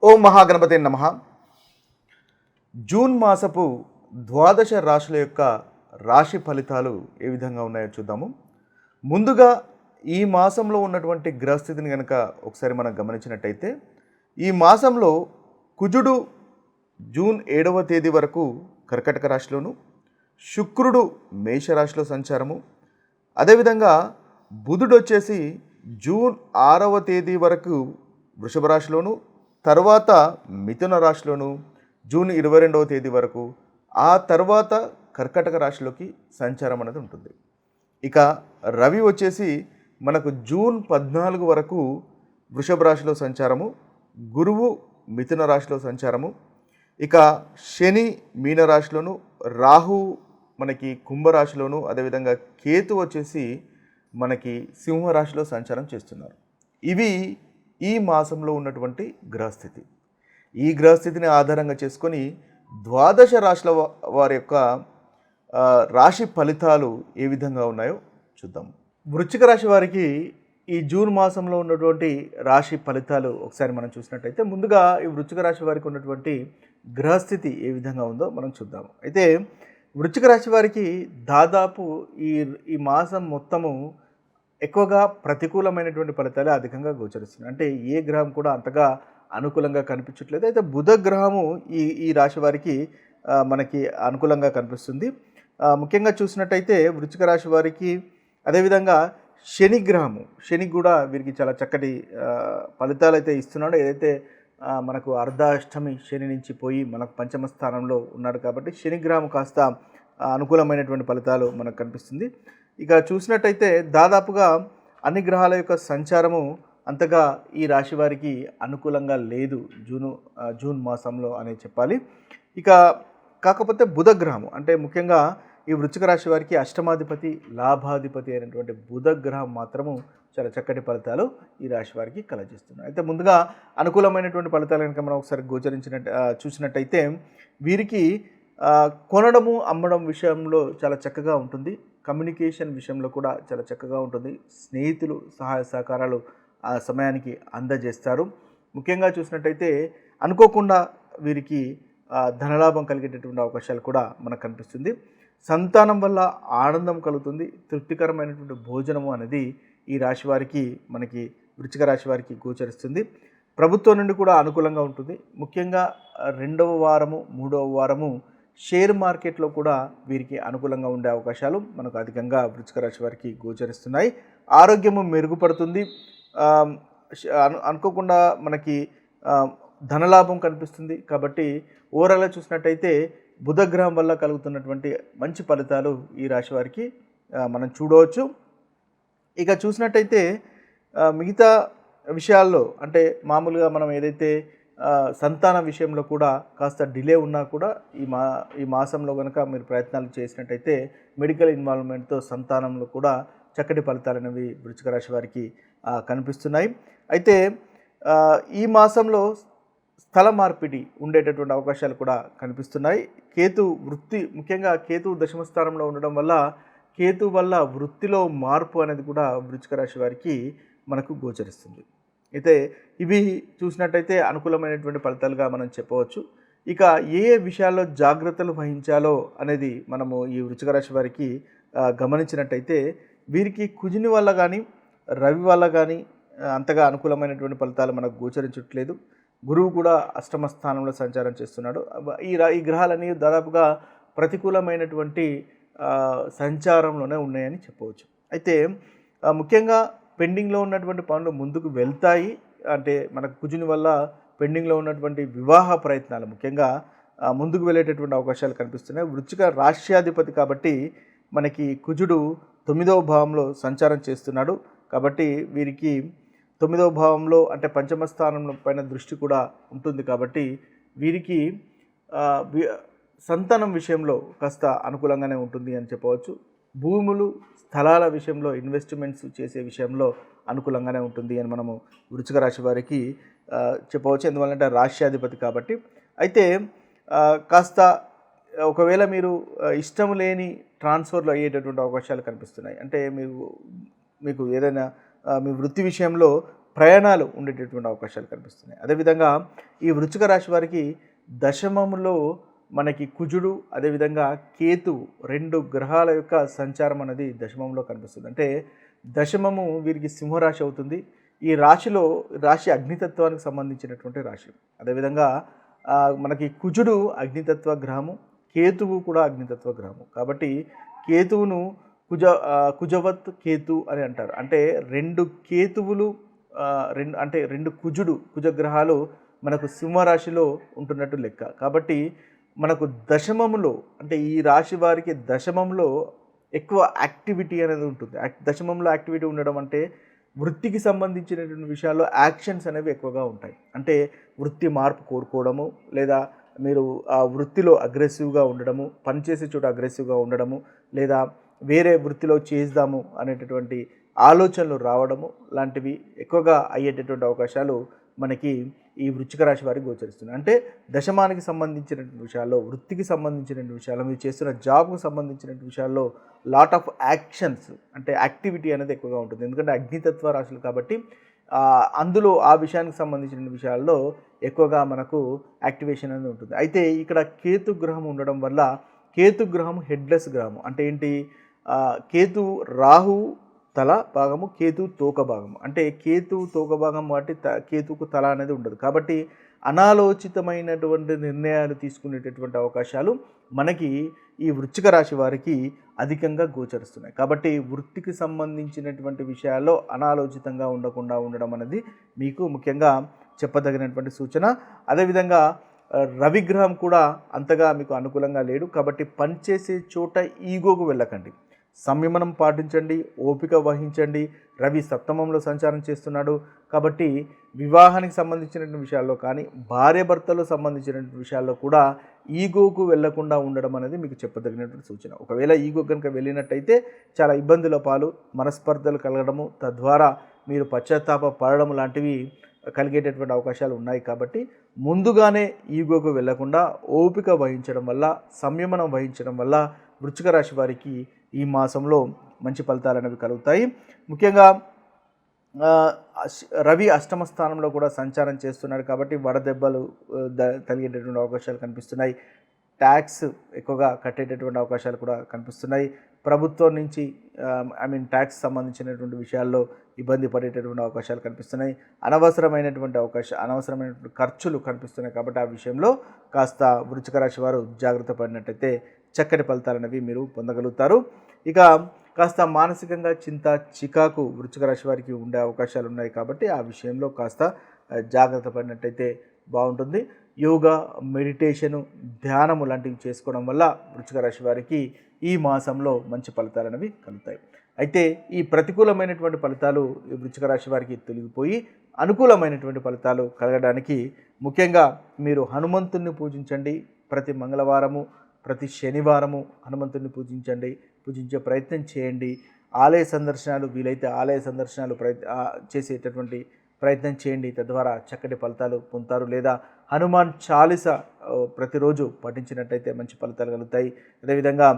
ఓం మహాగణపతే నమః. జూన్ మాసపు ద్వాదశ రాశుల యొక్క రాశి ఫలితాలు ఏ విధంగా ఉన్నాయో చూద్దాము. ముందుగా ఈ మాసంలో ఉన్నటువంటి గ్రహస్థితిని కనుక ఒకసారి మనం గమనించినట్టయితే, ఈ మాసంలో కుజుడు జూన్ 7వ తేదీ వరకు కర్కటక రాశిలోను, శుక్రుడు మేషరాశిలో సంచారము, అదేవిధంగా బుధుడు వచ్చేసి జూన్ 6వ తేదీ వరకు వృషభ రాశిలోను, తర్వాత మిథున రాశిలోను జూన్ 22వ తేదీ వరకు, ఆ తర్వాత కర్కటక రాశిలోకి సంచారం అనేది ఉంటుంది. ఇక రవి వచ్చేసి మనకు జూన్ 14 వరకు వృషభ రాశిలో సంచారము, గురువు మిథున రాశిలో సంచారము, ఇక శని మీనరాశిలోను, రాహు మనకి కుంభరాశిలోను, అదేవిధంగా కేతు వచ్చేసి మనకి సింహరాశిలో సంచారం చేస్తున్నారు. ఇవి ఈ మాసంలో ఉన్నటువంటి గ్రహస్థితి. ఈ గ్రహస్థితిని ఆధారంగా చేసుకొని ద్వాదశ రాశుల వారి యొక్క రాశి ఫలితాలు ఏ విధంగా ఉన్నాయో చూద్దాం. వృశ్చిక రాశి వారికి ఈ జూన్ మాసంలో ఉన్నటువంటి రాశి ఫలితాలు ఒకసారి మనం చూసినట్టయితే, ముందుగా ఈ వృశ్చిక రాశి వారికి ఉన్నటువంటి గ్రహస్థితి ఏ విధంగా ఉందో మనం చూద్దాము. అయితే వృశ్చిక రాశి వారికి దాదాపు ఈ మాసం మొత్తము ఎక్కువగా ప్రతికూలమైనటువంటి ఫలితాలే అధికంగా గోచరిస్తున్నాయి. అంటే ఏ గ్రహం కూడా అంతగా అనుకూలంగా కనిపించట్లేదు. అయితే బుధ గ్రహము ఈ రాశి వారికి మనకి అనుకూలంగా కనిపిస్తుంది. ముఖ్యంగా చూసినట్టయితే వృశ్చిక రాశి వారికి అదేవిధంగా శని కూడా వీరికి చాలా చక్కటి ఫలితాలు అయితే ఇస్తున్నాడు. ఏదైతే మనకు అర్ధాష్టమి శని నుంచి పోయి మనకు పంచమ స్థానంలో ఉన్నాడు కాబట్టి శనిగ్రహం కాస్త అనుకూలమైనటువంటి ఫలితాలు మనకు కనిపిస్తుంది. ఇక చూసినట్టయితే దాదాపుగా అన్ని గ్రహాల యొక్క సంచారము అంతగా ఈ రాశి వారికి అనుకూలంగా లేదు జూన్ మాసంలో అనే చెప్పాలి. ఇక కాకపోతే బుధ గ్రహము, అంటే ముఖ్యంగా ఈ వృశ్చిక రాశి వారికి అష్టమాధిపతి లాభాధిపతి అయినటువంటి బుధ గ్రహం మాత్రము చాలా చక్కటి ఫలితాలు ఈ రాశి వారికి కలగజేస్తున్నాయి. అయితే ముందుగా అనుకూలమైనటువంటి ఫలితాలు కనుక మనం ఒకసారి చూసినట్టయితే వీరికి కొనడము అమ్మడం విషయంలో చాలా చక్కగా ఉంటుంది. కమ్యూనికేషన్ విషయంలో కూడా చాలా చక్కగా ఉంటుంది. స్నేహితులు సహాయ సహకారాలు ఆ సమయానికి అందజేస్తారు. ముఖ్యంగా చూసినట్టయితే అనుకోకుండా వీరికి ధనలాభం కలిగేటటువంటి అవకాశాలు కూడా మనకు కనిపిస్తుంది. సంతానం వల్ల ఆనందం కలుగుతుంది. తృప్తికరమైనటువంటి భోజనము అనేది ఈ రాశి వారికి మనకి వృశ్చిక రాశి వారికి గోచరిస్తుంది. ప్రభుత్వం నుండి కూడా అనుకూలంగా ఉంటుంది. ముఖ్యంగా 2వ వారము 3వ వారము షేర్ మార్కెట్లో కూడా వీరికి అనుకూలంగా ఉండే అవకాశాలు మనకు అధికంగా వృశ్చిక రాశి వారికి గోచరిస్తున్నాయి. ఆరోగ్యము మెరుగుపడుతుంది. అనుకోకుండా మనకి ధనలాభం కనిపిస్తుంది. కాబట్టి ఓవరాల్గా చూసినట్టయితే బుధగ్రహం వల్ల కలుగుతున్నటువంటి మంచి ఫలితాలు ఈ రాశి వారికి మనం చూడవచ్చు. ఇక చూసినట్టయితే మిగతా విషయాల్లో, అంటే మామూలుగా మనం ఏదైతే సంతాన విషయంలో కూడా కాస్త డిలే ఉన్నా కూడా ఈ మాసంలో కనుక మీరు ప్రయత్నాలు చేసినట్టయితే మెడికల్ ఇన్వాల్వ్మెంట్తో సంతానంలో కూడా చక్కటి ఫలితాలు అనేవి వృశ్చిక రాశి వారికి కనిపిస్తున్నాయి. అయితే ఈ మాసంలో స్థల మార్పిడి ఉండేటటువంటి అవకాశాలు కూడా కనిపిస్తున్నాయి. ముఖ్యంగా కేతు దశమ స్థానంలో ఉండడం వల్ల కేతు వల్ల వృత్తిలో మార్పు అనేది కూడా వృశ్చిక రాశి వారికి మనకు గోచరిస్తుంది. అయితే ఇవి చూసినట్టయితే అనుకూలమైనటువంటి ఫలితాలుగా మనం చెప్పవచ్చు. ఇక ఏ విషయాల్లో జాగ్రత్తలు వహించాలో అనేది మనము ఈ వృశ్చిక రాశి వారికి గమనించినట్టయితే, వీరికి కుజుని వల్ల కానీ రవి వల్ల కానీ అంతగా అనుకూలమైనటువంటి ఫలితాలు మనకు గోచరించట్లేదు. గురువు కూడా అష్టమ స్థానంలో సంచారం చేస్తున్నాడు. ఈ గ్రహాలన్నీ దాదాపుగా ప్రతికూలమైనటువంటి సంచారంలోనే ఉన్నాయని చెప్పవచ్చు. అయితే ముఖ్యంగా పెండింగ్లో ఉన్నటువంటి పనులు ముందుకు వెళ్తాయి. అంటే మనకు కుజుని వల్ల పెండింగ్లో ఉన్నటువంటి వివాహ ప్రయత్నాలు ముఖ్యంగా ముందుకు వెళ్ళేటటువంటి అవకాశాలు కనిపిస్తున్నాయి. వృశ్చిక రాష్ట్రాధిపతి కాబట్టి మనకి కుజుడు 9వ భావంలో సంచారం చేస్తున్నాడు. కాబట్టి వీరికి 9వ భావంలో అంటే పంచమ స్థానంలో పైన దృష్టి కూడా ఉంటుంది. కాబట్టి వీరికి సంతానం విషయంలో కాస్త అనుకూలంగానే ఉంటుంది అని చెప్పవచ్చు. భూములు స్థలాల విషయంలో ఇన్వెస్ట్మెంట్స్ చేసే విషయంలో అనుకూలంగానే ఉంటుంది అని మనము వృశ్చిక రాశి వారికి చెప్పవచ్చు. ఎందువల్లంటే రాష్ట్రాధిపతి కాబట్టి. అయితే కాస్త ఒకవేళ మీరు ఇష్టం లేని ట్రాన్స్ఫర్లు అయ్యేటటువంటి అవకాశాలు కనిపిస్తున్నాయి. అంటే మీకు ఏదైనా మీ వృత్తి విషయంలో ప్రయాణాలు ఉండేటటువంటి అవకాశాలు కనిపిస్తున్నాయి. అదేవిధంగా ఈ వృశ్చిక రాశి వారికి దశమములో మనకి కుజుడు అదేవిధంగా కేతువు 2 గ్రహాల యొక్క సంచారం అనేది దశమంలో కనిపిస్తుంది. అంటే దశమము వీరికి సింహరాశి అవుతుంది. ఈ రాశి అగ్నితత్వానికి సంబంధించినటువంటి రాశి. అదేవిధంగా మనకి కుజుడు అగ్నితత్వ గ్రహము, కేతువు కూడా అగ్నితత్వ గ్రహము. కాబట్టి కేతువును కుజవత్ కేతు అని అంటారు. అంటే 2 కేతువులు రెండు కుజగ్రహాలు మనకు సింహరాశిలో ఉంటున్నట్టు లెక్క. కాబట్టి మనకు దశమములో అంటే ఈ రాశి వారికి దశమంలో ఎక్కువ యాక్టివిటీ అనేది ఉంటుంది. దశమంలో యాక్టివిటీ ఉండడం అంటే వృత్తికి సంబంధించినటువంటి విషయాల్లో యాక్షన్స్ అనేవి ఎక్కువగా ఉంటాయి. అంటే వృత్తి మార్పు కోరుకోవడము, లేదా మీరు ఆ వృత్తిలో అగ్రెసివ్గా ఉండడము, పనిచేసే చోట అగ్రెసివ్గా ఉండడము, లేదా వేరే వృత్తిలో చేద్దాము అనేటటువంటి ఆలోచనలు రావడము లాంటివి ఎక్కువగా అయ్యేటటువంటి అవకాశాలు మనకి ఈ వృశ్చిక రాశి వారికి గోచరిస్తున్నాయి. అంటే దశమానికి సంబంధించినటువంటి విషయాల్లో, వృత్తికి సంబంధించినటువంటి విషయాల్లో, మీరు చేస్తున్న జాబ్కు సంబంధించినటువంటి విషయాల్లో లాట్ ఆఫ్ యాక్షన్స్ అంటే యాక్టివిటీ అనేది ఎక్కువగా ఉంటుంది. ఎందుకంటే అగ్నితత్వ రాశులు కాబట్టి అందులో ఆ విషయానికి సంబంధించిన విషయాల్లో ఎక్కువగా మనకు యాక్టివేషన్ అనేది ఉంటుంది. అయితే ఇక్కడ కేతు గ్రహం ఉండడం వల్ల, కేతు గ్రహం హెడ్లెస్ గ్రహం అంటే ఏంటి, కేతు రాహు తల భాగము, కేతు తోక భాగము. అంటే కేతు తోక భాగం వాటి కేతుకు తల అనేది ఉండదు. కాబట్టి అనాలోచితమైనటువంటి నిర్ణయాలు తీసుకునేటటువంటి అవకాశాలు మనకి ఈ వృశ్చిక రాశి వారికి అధికంగా గోచరిస్తున్నాయి. కాబట్టి వృత్తికి సంబంధించినటువంటి విషయాల్లో అనాలోచితంగా ఉండకుండా ఉండడం అనేది మీకు ముఖ్యంగా చెప్పదగినటువంటి సూచన. అదేవిధంగా రవిగ్రహం కూడా అంతగా మీకు అనుకూలంగా లేడు. కాబట్టి పనిచేసే చోట ఈగోకు వెళ్ళకండి, సంయమనం పాటించండి, ఓపిక వహించండి. రవి సప్తమంలో సంచారం చేస్తున్నాడు కాబట్టి వివాహానికి సంబంధించినటువంటి విషయాల్లో కానీ, భార్యాభర్తలకు సంబంధించినటువంటి విషయాల్లో కూడా ఈగోకు వెళ్లకుండా ఉండడం అనేది మీకు చెప్పదగినటువంటి సూచన. ఒకవేళ ఈగో కనుక వెళ్ళినట్టయితే చాలా ఇబ్బందుల పాలు, మనస్పర్ధలు కలగడము, తద్వారా మీరు పశ్చాత్తాప పడడం లాంటివి కలిగేటటువంటి అవకాశాలు ఉన్నాయి. కాబట్టి ముందుగానే ఈగోకు వెళ్లకుండా ఓపిక వహించడం వల్ల, సంయమనం వహించడం వల్ల వృశ్చిక రాశి వారికి ఈ మాసంలో మంచి ఫలితాలు అనేవి కలుగుతాయి. ముఖ్యంగా రవి అష్టమ స్థానంలో కూడా సంచారం చేస్తున్నారు కాబట్టి వడదెబ్బలు తగిలేటటువంటి అవకాశాలు కనిపిస్తున్నాయి. ట్యాక్స్ ఎక్కువగా కట్టేటటువంటి అవకాశాలు కూడా కనిపిస్తున్నాయి. ప్రభుత్వం నుంచి ట్యాక్స్ సంబంధించినటువంటి విషయాల్లో ఇబ్బంది పడేటటువంటి అవకాశాలు కనిపిస్తున్నాయి. అనవసరమైనటువంటి ఖర్చులు కనిపిస్తున్నాయి. కాబట్టి ఆ విషయంలో కాస్త వృశ్చిక రాశి వారు జాగ్రత్త పడినట్టయితే చక్కటి ఫలితాలు అనేవి మీరు పొందగలుగుతారు. ఇక కాస్త మానసికంగా చింత, చికాకు వృశ్చిక రాశి వారికి ఉండే అవకాశాలు ఉన్నాయి. కాబట్టి ఆ విషయంలో కాస్త జాగ్రత్త పడినట్టయితే బాగుంటుంది. యోగా, మెడిటేషను, ధ్యానము లాంటివి చేసుకోవడం వల్ల వృశ్చిక రాశి వారికి ఈ మాసంలో మంచి ఫలితాలు అనేవి కలుగుతాయి. అయితే ఈ ప్రతికూలమైనటువంటి ఫలితాలు ఈ వృశ్చిక రాశి వారికి తొలగిపోయి అనుకూలమైనటువంటి ఫలితాలు కలగడానికి ముఖ్యంగా మీరు హనుమంతుణ్ణి పూజించండి. ప్రతి మంగళవారము, ప్రతి శనివారము హనుమంతుడిని పూజించే ప్రయత్నం చేయండి. ఆలయ సందర్శనాలు వీలైతే ఆలయ సందర్శనాలు చేసేటటువంటి ప్రయత్నం చేయండి. తద్వారా చక్కటి ఫలితాలు పొందుతారు. లేదా హనుమాన్ చాలీస ప్రతిరోజు పఠించినట్టయితే మంచి ఫలితాలు కలుగుతాయి. అదేవిధంగా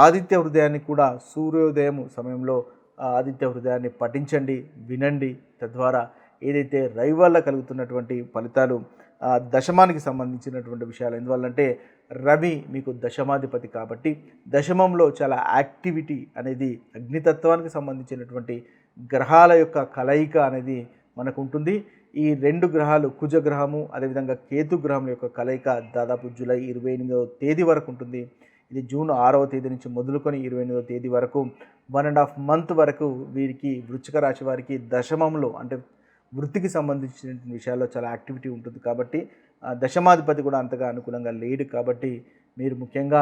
ఆదిత్య హృదయాన్ని కూడా సూర్యోదయం సమయంలో ఆదిత్య హృదయాన్ని పఠించండి, వినండి. తద్వారా ఏదైతే రవి వల్ల కలుగుతున్నటువంటి ఫలితాలు దశమానికి సంబంధించినటువంటి విషయాలు, ఎందువల్లంటే రవి మీకు దశమాధిపతి కాబట్టి దశమంలో చాలా యాక్టివిటీ అనేది అగ్నితత్వానికి సంబంధించినటువంటి గ్రహాల యొక్క కలయిక అనేది మనకు ఉంటుంది. ఈ 2 గ్రహాలు కుజగ్రహము అదేవిధంగా కేతు గ్రహం యొక్క కలయిక దాదాపు జూలై 28వ తేదీ వరకు ఉంటుంది. ఇది జూన్ 6వ తేదీ నుంచి మొదలుకొని 28వ తేదీ వరకు 1.5 మంత్ వరకు వీరికి వృశ్చిక రాశి వారికి దశమంలో అంటే వృత్తికి సంబంధించిన విషయాల్లో చాలా యాక్టివిటీ ఉంటుంది. కాబట్టి దశమాధిపతి కూడా అంతగా అనుకూలంగా లేడు. కాబట్టి మీరు ముఖ్యంగా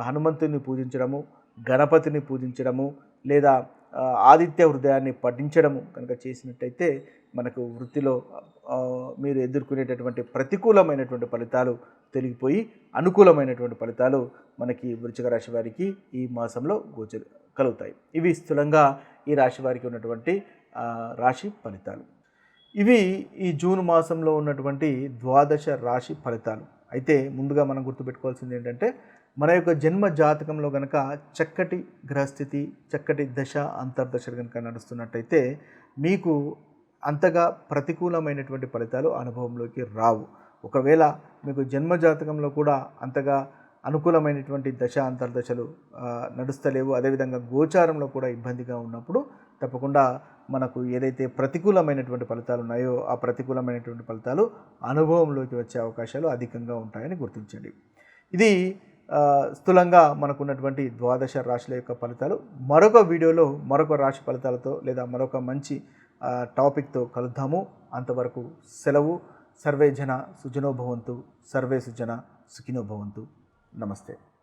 హనుమంతుని పూజించడము, గణపతిని పూజించడము, లేదా ఆదిత్య హృదయాన్ని పఠించడము కనుక చేసినట్టయితే మనకు వృత్తిలో మీరు ఎదుర్కొనేటటువంటి ప్రతికూలమైనటువంటి ఫలితాలు తొలగిపోయి అనుకూలమైనటువంటి ఫలితాలు మనకి వృశ్చిక రాశి వారికి ఈ మాసంలో కలుగుతాయి. ఇవి స్థూలంగా ఈ రాశి వారికి ఉన్నటువంటి రాశి ఫలితాలు. ఇవి ఈ జూన్ మాసంలో ఉన్నటువంటి ద్వాదశ రాశి ఫలితాలు. అయితే ముందుగా మనం గుర్తుపెట్టుకోవాల్సింది ఏంటంటే మన యొక్క జన్మ జాతకంలో కనుక చక్కటి గ్రహస్థితి, చక్కటి దశ అంతర్దశలు కనుక నడుస్తున్నట్టయితే మీకు అంతగా ప్రతికూలమైనటువంటి ఫలితాలు అనుభవంలోకి రావు. ఒకవేళ మీకు జన్మజాతకంలో కూడా అంతగా అనుకూలమైనటువంటి దశ అంతర్దశలు నడుస్తలేవు, అదేవిధంగా గోచారంలో కూడా ఇబ్బందిగా ఉన్నప్పుడు తప్పకుండా మనకు ఏదైతే ప్రతికూలమైనటువంటి ఫలితాలు ఉన్నాయో ఆ ప్రతికూలమైనటువంటి ఫలితాలు అనుభవంలోకి వచ్చే అవకాశాలు అధికంగా ఉంటాయని గుర్తించండి. ఇది స్థూలంగా మనకున్నటువంటి ద్వాదశ రాశుల యొక్క ఫలితాలు. మరొక వీడియోలో మరొక రాశి ఫలితాలతో లేదా మరొక మంచి టాపిక్తో కలుద్దాము. అంతవరకు సెలవు. సర్వే జన సుజనో భవంతు, సర్వే సుజన సుఖినో భవంతు. నమస్తే.